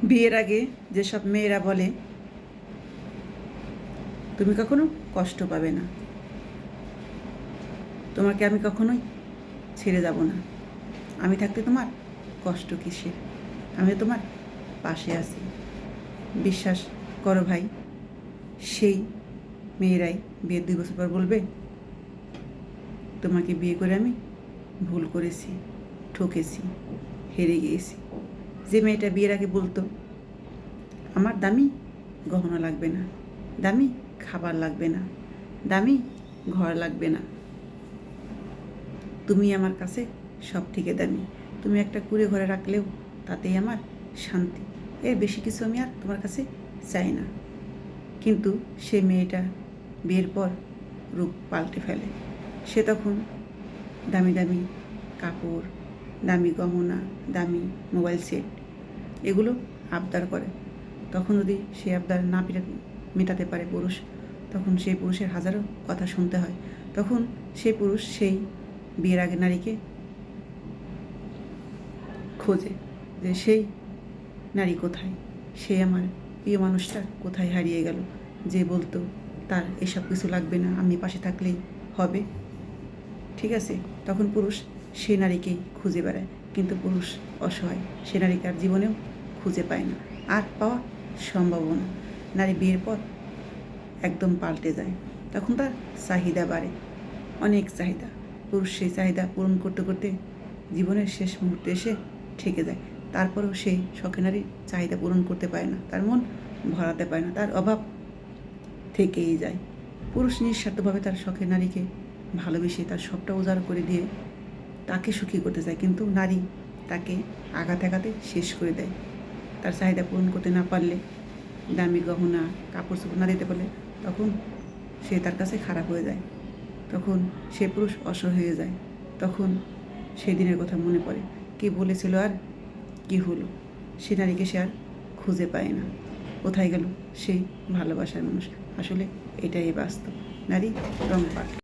বিয়ের আগে যেসব মেয়েরা বলে তুমি কখনো কষ্ট পাবে না, তোমাকে আমি কখনোই ছেড়ে যাব না, আমি থাকতে তোমার কষ্ট কিসের, আমি তোমার পাশে আছি, বিশ্বাস করো ভাই, সেই মেয়েরাই বিয়ের 2 বছর পর বলবে তোমাকে বিয়ে করে আমি ভুল করেছি, ঠকেছি, হেরে গিয়েছি। যে মেয়েটা বিয়ের আগে বলতো আমার দামি গহনা লাগবে না, দামি খাবার লাগবে না, দামি ঘর লাগবে না, তুমি আমার কাছে সব থেকে দামি, তুমি একটা কুঁড়ে ঘরে রাখলেও তাতেই আমার শান্তি, এর বেশি কিছু আমি আর তোমার কাছে চাই না। কিন্তু সে মেয়েটা বিয়ের পর রূপ পাল্টে ফেলে। সে তখন দামি দামি কাপড়, দামি গহনা, দামি মোবাইল সেট এগুলো আবদার করে। তখন যদি সে আবদার না মেটাতে পারে পুরুষ, তখন সেই পুরুষের হাজারো কথা শুনতে হয়। তখন সেই পুরুষ সেই বিয়ের আগে নারীকে খোঁজে যে সেই নারী কোথায়, সে আমার প্রিয় মানুষটা কোথায় হারিয়ে গেল, যে বলতো তার এসব কিছু লাগবে না, আমি পাশে থাকলেই হবে। ঠিক আছে, তখন পুরুষ সে নারীকেই খুঁজে বেড়ায়, কিন্তু পুরুষ অসহায়, সে নারীকে আর জীবনেও খুঁজে পায় না, আর পাওয়া সম্ভবও না। নারী বিয়ের পর একদম পাল্টে যায়, তখন তার চাহিদা বাড়ে, অনেক চাহিদা। পুরুষ সেই চাহিদা পূরণ করতে করতে জীবনের শেষ মুহূর্তে এসে ঠেকে যায়। তারপরেও সেই শখে নারীর চাহিদা পূরণ করতে পারে না, তার মন ভরাতে পারে না, তার অভাব থেকেই যায়। পুরুষ নিঃস্বার্থভাবে তার শখের নারীকে ভালোবেসে তার সবটা উজাড় করে দিয়ে তাকে সুখী করতে চায়, কিন্তু নারী তাকে আঘাতে আঘাতে শেষ করে দেয়। তার চাহিদা পূরণ করতে না পারলে, দামি গহনা কাপড় চোপড় না দিতে পারলে, তখন সে তার কাছে খারাপ হয়ে যায়, তখন সে পুরুষ অসহায় হয়ে যায়। তখন সেই দিনের কথা মনে পড়ে, কি বলেছিল আর কি হলো, সে নারীকে সে আর খুঁজে পায় না, কোথায় গেল সেই ভালোবাসার মানুষ। আসলে এটাই বাস্তব, নারী রং পাল্টে।